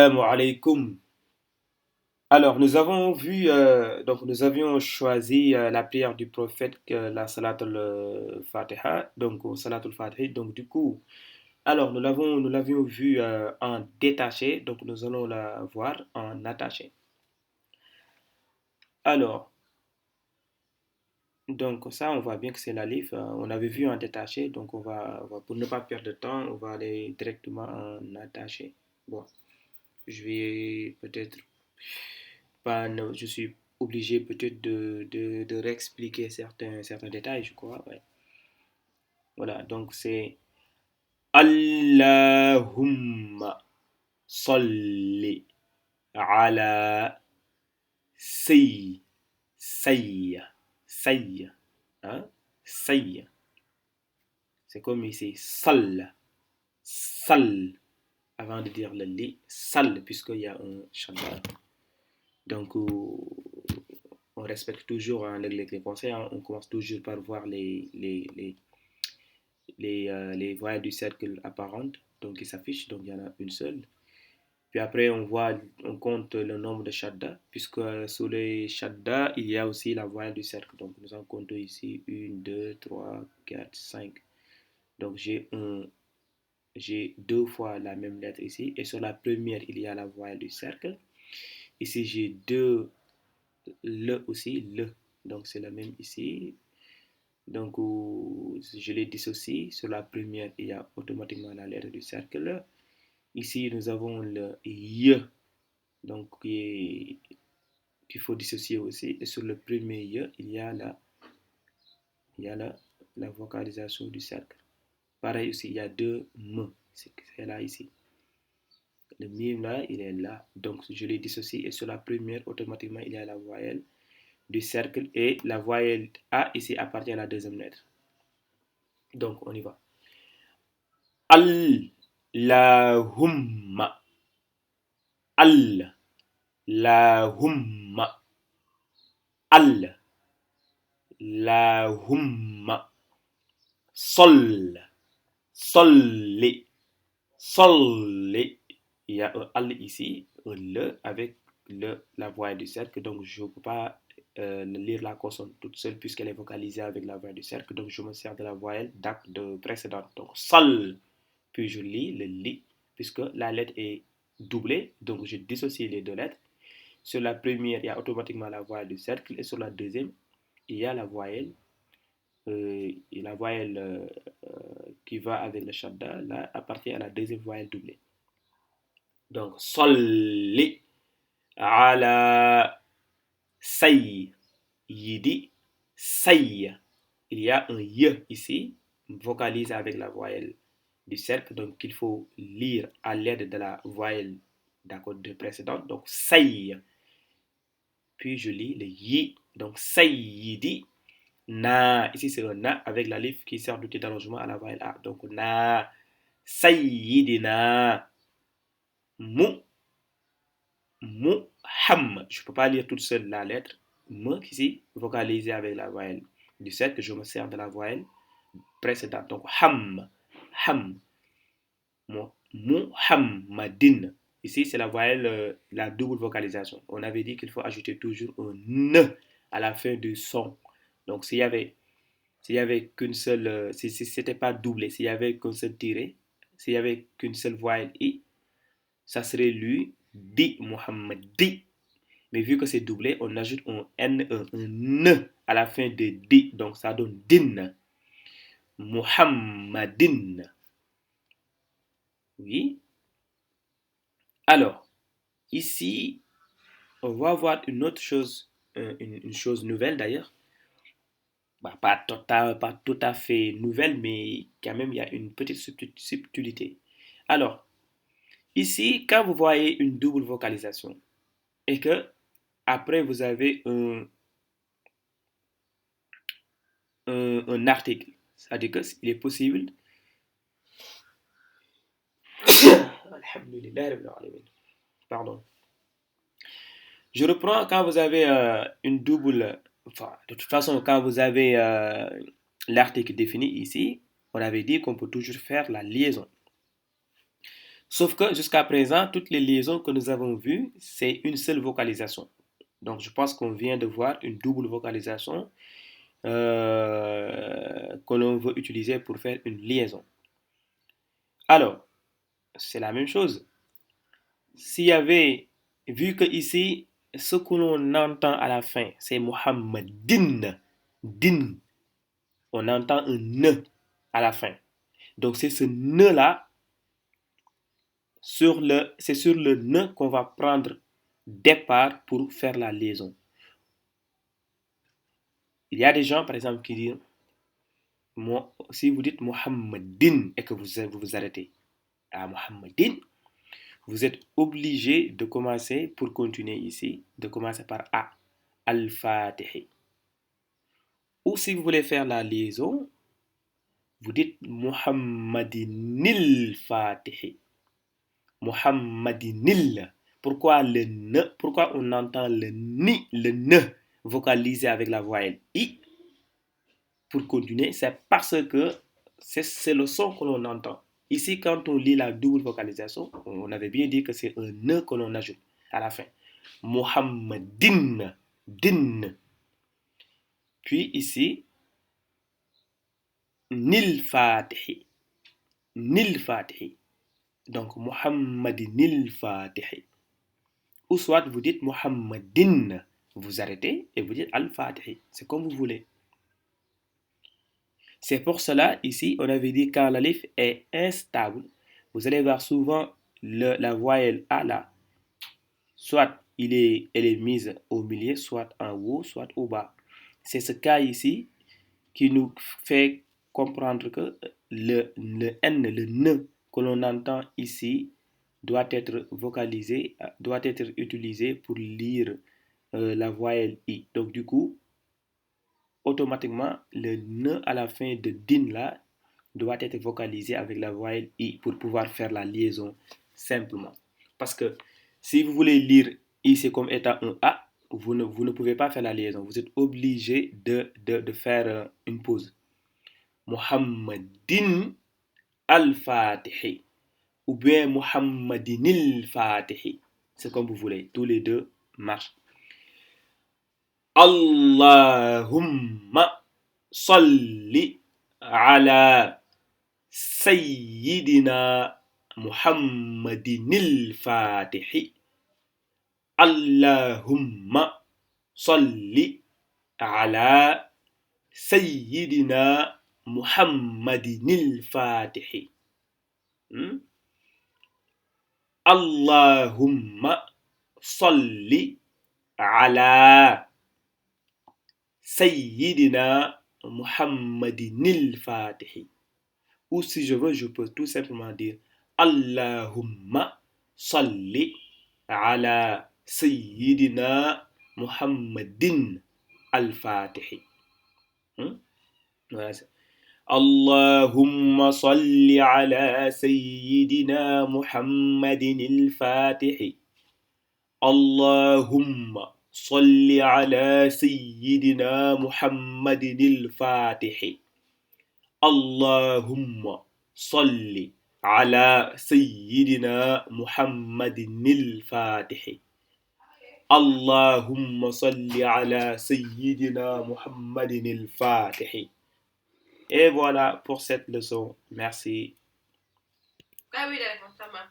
Assalamu alaikum. Alors, nous avons vu, donc nous avions choisi la prière du prophète, la Salatul Fatiha, donc au Salatul Fatiha. Donc, du coup, alors nous l'avions vu en détaché, donc nous allons la voir en attaché. Alors, donc ça, on voit bien que c'est la livre. On avait vu en détaché, donc pour ne pas perdre de temps, on va aller directement en attaché. Bon, je vais peut-être pas, je suis obligé peut-être de réexpliquer certains détails, je crois. Ouais. Voilà, donc c'est Allahumma salli ala sayy, sayy, sayy, hein, sayy. C'est comme ici, sal, sal, avant de dire le li, sal, puisqu'il y a un shadda. Donc, on respecte toujours hein, les conseils. Hein. On commence toujours par voir les voies du cercle apparentes, donc qui s'affichent. Donc, il y en a une seule. Puis après, on compte le nombre de shadda, puisque sous les shadda, il y a aussi la voie du cercle. Donc, nous en comptons ici 1, 2, 3, 4, 5. Donc, j'ai deux fois la même lettre ici. Et sur la première, il y a la voile du cercle. Ici, j'ai deux le aussi, le. Donc, c'est la même ici. Donc, je les dissocie. Sur la première, il y a automatiquement la lettre du cercle. Ici, nous avons le y, donc qu'il faut dissocier aussi. Et sur le premier y, il y a la vocalisation du cercle. Pareil aussi, il y a deux m. C'est là ici. Le mime là, il est là. Donc, je les dissocie. Et sur la première, automatiquement, il y a la voyelle du cercle. Et la voyelle A ici appartient à la deuxième lettre. Donc, on y va. Allahumma. Allahumma. Allahumma. Sol. Solli. Solli. Il y a un al ici, un le avec la voix du cercle. Donc, je ne peux pas lire la consonne toute seule puisqu'elle est vocalisée avec la voix du cercle. Donc, je me sers de la voyelle de précédente. Donc, sol. Puis je lis le li, puisque la lettre est doublée, donc je dissocie les deux lettres. Sur la première, il y a automatiquement la voyelle du cercle, et sur la deuxième, il y a la voyelle qui va avec le shadda, là, appartient à la deuxième voyelle doublée. Donc, solli ala sayyidi, sayy. Il y a un y ici, vocalisé avec la voyelle du cercle, donc il faut lire à l'aide de la voyelle d'accord de précédente, donc say, puis je lis le yi, donc sayyidi, na, ici c'est un na avec la livre qui sert d'outil d'allongement à la voyelle a, donc na, sayyidina, mu, ham, je ne peux pas lire toute seule la lettre, mu ici, vocalisé avec la voyelle du cercle, je me sers de la voyelle précédente, donc ham, Muhammadin. Ici, c'est la voyelle, la double vocalisation. On avait dit qu'il faut ajouter toujours un ne à la fin du son. Donc, s'il y avait qu'une seule, si c'était pas doublé, s'il y avait qu'un seul tiré, s'il y avait qu'une seule voyelle i, ça serait lui, di, Muhammad, di. Mais vu que c'est doublé, on ajoute un n, un ne à la fin de di. Donc, ça donne din. Muhammadin. Oui. Alors, ici, on va voir une autre chose, une chose nouvelle d'ailleurs. Bah, pas tout à fait nouvelle, mais quand même, il y a une petite subtilité. Alors, ici, quand vous voyez une double vocalisation et que après vous avez un article, c'est-à-dire qu'il est possible. Pardon. Je reprends quand vous avez une double. Enfin, de toute façon, quand vous avez l'article défini ici, on avait dit qu'on peut toujours faire la liaison. Sauf que jusqu'à présent, toutes les liaisons que nous avons vues, c'est une seule vocalisation. Donc je pense qu'on vient de voir une double vocalisation que l'on veut utiliser pour faire une liaison. Alors, c'est la même chose. S'il y avait, vu que ici, ce que l'on entend à la fin, c'est Muhammadin, din, on entend un ne à la fin. Donc c'est ce ne-là, c'est sur le ne qu'on va prendre départ pour faire la liaison. Il y a des gens, par exemple, qui disent, si vous dites Muhammadin et que vous arrêtez à Muhammadin, vous êtes obligé de commencer, pour continuer ici, de commencer par A, Al-Fatihi. Ou si vous voulez faire la liaison, vous dites Muhammadinil Fatihi. Muhammadinil. Pourquoi le ne? Pourquoi on entend le ni, le ne vocalisé avec la voyelle I pour continuer? C'est parce que c'est le son que l'on entend. Ici, quand on lit la double vocalisation, on avait bien dit que c'est un ne que l'on ajoute à la fin. Muhammadin, din. Puis ici, nil fatihi, nil fatihi. Donc, Muhammadinil fatihi. Ou soit vous dites Muhammadin, vous arrêtez et vous dites al-fatihi. C'est comme vous voulez. C'est pour cela, ici, on avait dit quand l'alif est instable, vous allez voir souvent la voyelle A là, soit elle est mise au milieu, soit en haut, soit au bas. C'est ce cas ici qui nous fait comprendre que le N, le ne que l'on entend ici doit être vocalisé, doit être utilisé pour lire la voyelle I. Donc du coup, automatiquement, le ne à la fin de din là doit être vocalisé avec la voyelle I pour pouvoir faire la liaison simplement. Parce que si vous voulez lire I c'est comme étant un A, vous ne pouvez pas faire la liaison. Vous êtes obligé de faire une pause. Muhammadin al-Fatihi ou bien Muhammadinil Fatihi. C'est comme vous voulez. Tous les deux marchent. Allahumma salli ala Sayyidina Muhammadinil Fatihi. Allahumma salli ala Sayyidina Muhammadinil Fatihi. Allahumma salli ala Sayyidina Muhammadinil Fatihi. Ou si je veux, je peux tout simplement dire Allahumma salli ala Sayyidina Muhammadin al-Fatihi. Voilà. Allahumma salli ala Sayyidina Muhammadin al-Fatihi. Allahumma salli ala Sayyidina Muhammadin al-Fatihi. Allahumma salli ala Sayyidina Muhammadin al-Fatihi. Allahumma salli ala Sayyidina Muhammadin al-Fatihi. Et voilà pour cette leçon. Merci. Ah oui, d'accord, ça marche.